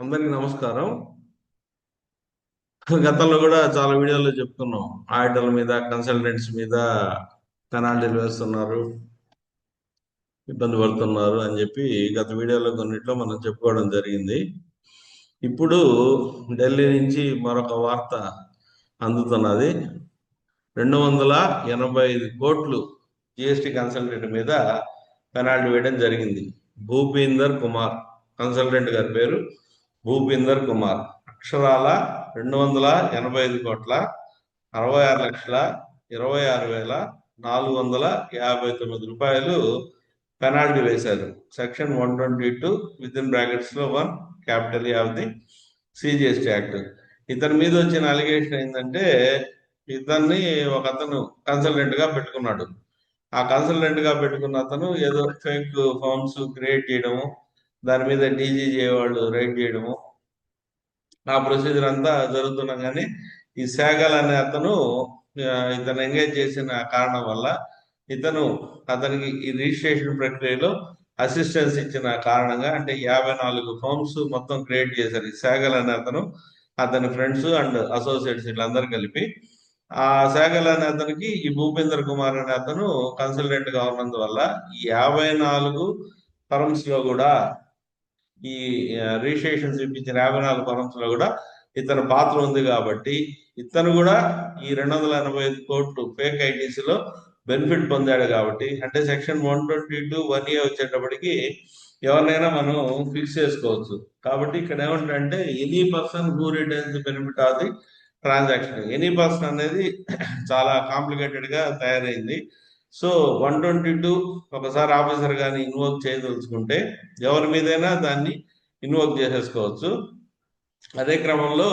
అందరికీ నమస్కారం. గతంలో కూడా చాలా వీడియోల్లో చెప్పుకున్నాం. ఆడిటర్ల మీద, కన్సల్టెంట్స్ మీద పెనాల్టీలు వేస్తున్నారు, ఇబ్బంది పడుతున్నారు అని చెప్పి గత వీడియోలో కొన్నిట్లో మనం చెప్పుకోవడం జరిగింది. ఇప్పుడు ఢిల్లీ నుంచి మరొక వార్త అందుతున్నది. 285 కోట్లు జిఎస్టి కన్సల్టెంట్ మీద పెనాల్టీ వేయడం జరిగింది. భూపీందర్ కుమార్ కన్సల్టెంట్ గారి పేరు భూపీందర్ కుమార్. అక్షరాల 285,66,26,459 రూపాయలు పెనాల్టీ వేశారు. Section 122 (1) capital of the CGST act. ఇతని మీద వచ్చిన అలిగేషన్ ఏంటంటే, ఇతన్ని ఒక అతను కన్సల్టెంట్ గా పెట్టుకున్నాడు. ఆ కన్సల్టెంట్ గా పెట్టుకున్న అతను ఏదో ఫేక్ ఫార్మ్స్ క్రియేట్ చేయడము, దాని మీద డీజీజే వాళ్ళు రైడ్ చేయడము, ఆ ప్రొసీజర్ అంతా జరుగుతున్నా కానీ ఈ సేగల్ అనే అతను ఇతను ఎంగేజ్ చేసిన కారణం వల్ల అతనికి ఈ రిజిస్ట్రేషన్ ప్రక్రియలో అసిస్టెన్స్ ఇచ్చిన కారణంగా, అంటే 54 ఫార్మ్స్ మొత్తం క్రియేట్ చేశారు ఈ సేగల్ అనే అతను, అతని ఫ్రెండ్స్ అండ్ అసోసియేట్స్ వీళ్ళందరూ కలిపి. ఆ సేగల్ అనే అతనికి ఈ భూపేందర్ కుమార్ అనే అతను కన్సల్టెంట్ గా ఉన్నందువల్ల ఈ 54 ఫర్మ్స్ లో కూడా, ఈ రిజిస్ట్రేషన్స్ ఇప్పించిన 54 ఫర్మ్స్ లో కూడా ఇతని పాత్ర ఉంది కాబట్టి ఇతను కూడా ఈ 285 కోట్లు ఫేక్ ఐటీసీ లో బెనిఫిట్ పొందాడు కాబట్టి, అంటే సెక్షన్ 122 1A వచ్చేటప్పటికి ఎవరినైనా మనం ఫిక్స్ చేసుకోవచ్చు. కాబట్టి ఇక్కడ ఏమంటారంటే, any person who retains benefit of the transaction. Any person అనేది చాలా కాంప్లికేటెడ్ గా తయారైంది. సో 122 ఒకసారి ఆఫీసర్ కానీ ఇన్వోక్ చేయదలుచుకుంటే ఎవరి మీదైనా దాన్ని ఇన్వోక్ చేసేసుకోవచ్చు. అదే క్రమంలో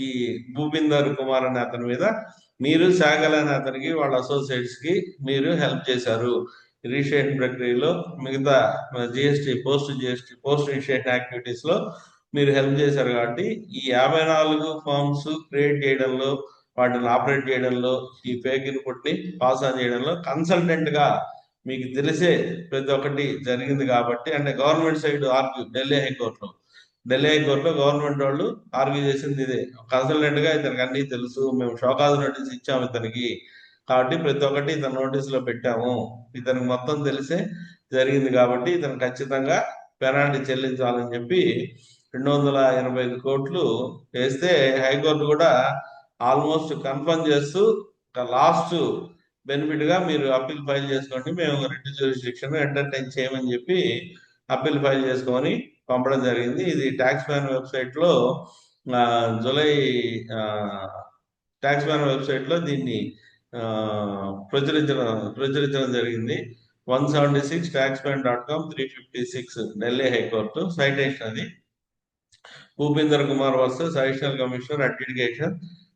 ఈ భూపీందర్ కుమార్ అనే అతని మీద మీరు సేగల్ అనే అతనికి వాళ్ళ అసోసియేట్స్ కి మీరు హెల్ప్ చేశారు రిజిస్ట్రేషన్ ప్రక్రియలో, మిగతా జిఎస్టి పోస్ట్ రిజిస్ట్రేషన్ యాక్టివిటీస్ లో మీరు హెల్ప్ చేశారు కాబట్టి ఈ 54 ఫార్మ్స్ క్రియేట్ చేయడంలో, వాటిని ఆపరేట్ చేయడంలో, ఈ ఫేక్ ఇన్పుట్ ని పాస్ ఆన్ చేయడంలో కన్సల్టెంట్ గా మీకు తెలిసే ప్రతి ఒక్కటి జరిగింది కాబట్టి, అంటే గవర్నమెంట్ సైడ్ ఆర్గ్యూ ఢిల్లీ హైకోర్టులో గవర్నమెంట్ వాళ్ళు ఆర్గ్యూ చేసింది ఇదే. కన్సల్టెంట్ గా ఇతనికి అన్ని తెలుసు, మేము షోకాజ్ నోటీస్ ఇచ్చాము ఇతనికి, కాబట్టి ప్రతి ఒక్కటి ఇతను నోటీసులో పెట్టాము, ఇతనికి మొత్తం తెలిసే జరిగింది కాబట్టి ఇతను ఖచ్చితంగా పెనాల్టీ చెల్లించాలని చెప్పి 285 కోట్లు వేస్తే, హైకోర్టు కూడా ఆల్మోస్ట్ కన్ఫర్మ్ చేస్తూ లాస్ట్ బెనిఫిట్ గా మీరు అప్పీల్ ఫైల్ చేసుకోండి, మేము రిట్ జ్యూరిస్డిక్షన్ ఎంటర్టైన్ చేయమని చెప్పి అప్పీల్ ఫైల్ చేసుకొని పంపడం జరిగింది. ఇది ట్యాక్స్ మ్యాన్ వెబ్సైట్ లో జూలై ట్యాక్స్ మ్యాన్ వెబ్సైట్ లో దీన్ని ప్రచురించడం జరిగింది. 176 taxman.com 356 ఢిల్లీ హైకోర్టు సైటేషన్ అది. Bhupinder Kumar versus additional commissioner adjudication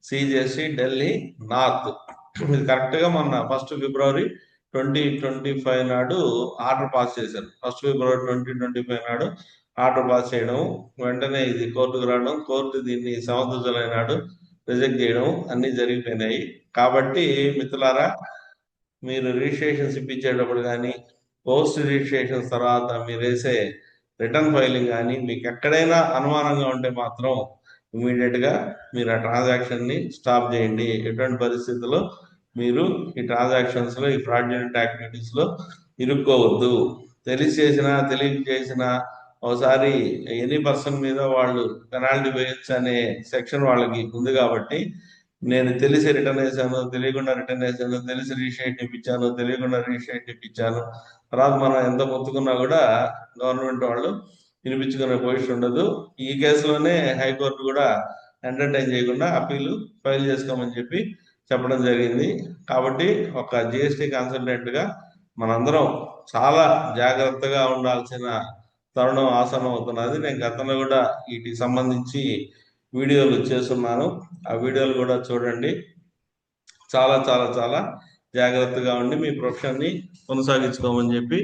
CGST Delhi north. ఇది కరెక్ట్ గా మొన్న 1 ఫిబ్రవరి 2025 నాడు ఆర్డర్ పాస్ చేశారు. 1 ఫిబ్రవరి 2025 నాడు ఆర్డర్ పాస్ చేయడం, వెంటనే ఇది కోర్టుకు రావడం, కోర్టు దీన్ని 7 జూలై నాడు రిజెక్ట్ చేయడం అన్ని జరిగిపోయినాయి. కాబట్టి మిత్రులారా, మీరు రిజిస్ట్రేషన్స్ ఇప్పించేటప్పుడు కానీ, పోస్ట్ రిజిస్ట్రేషన్స్ తర్వాత మీరు వేసే రిటర్న్ ఫైలింగ్ కానీ మీకు ఎక్కడైనా అనుమానంగా ఉంటే మాత్రం ఇమీడియట్ గా మీరు ఆ ట్రాన్సాక్షన్ ని స్టాప్ చేయండి. ఎటువంటి పరిస్థితుల్లో మీరు ఈ ట్రాన్సాక్షన్స్ లో, ఈ ఫ్రాడ్యులెంట్ యాక్టివిటీస్ లో ఇరుక్కోవద్దు. తెలిసి చేసినా తెలియక చేసినా ఒకసారి ఎనీ పర్సన్ మీద వాళ్ళు పెనాల్టీ వేయొచ్చు అనే సెక్షన్ వాళ్ళకి ఉంది కాబట్టి, నేను తెలిసి రిటర్న్ వేసాను, తెలియకుండా రిటర్న్ వేసాను, తెలిసి రిజిస్ట్రేషన్ ఇప్పించాను, తెలియకుండా రిజిస్ట్రేషన్ ఇప్పించాను, తర్వాత మనం ఎంత మొత్తుకున్నా కూడా గవర్నమెంట్ వాళ్ళు వినిపించుకునే పొజిషన్ ఉండదు. ఈ కేసులోనే హైకోర్టు కూడా ఎంటర్టైన్ చేయకుండా అప్పీల్ ఫైల్ చేసుకోమని చెప్పి చెప్పడం జరిగింది. కాబట్టి ఒక జిఎస్టి కన్సల్టెంట్ గా మనందరం చాలా జాగ్రత్తగా ఉండాల్సిన తరుణం ఆసనం అవుతున్నది. నేను గతంలో కూడా వీటికి సంబంధించి వీడియోలు చేస్తున్నాను, ఆ వీడియోలు కూడా చూడండి. చాలా చాలా చాలా జాగ్రత్తగా ఉండి మీ ప్రొఫెషన్ని కొనసాగించుకోమని చెప్పి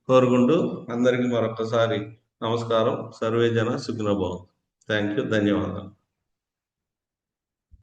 కోరుకుంటూ అందరికీ మరొకసారి నమస్కారం. సర్వే జన సుఖినో భవంతు. థ్యాంక్ యూ, ధన్యవాదాలు.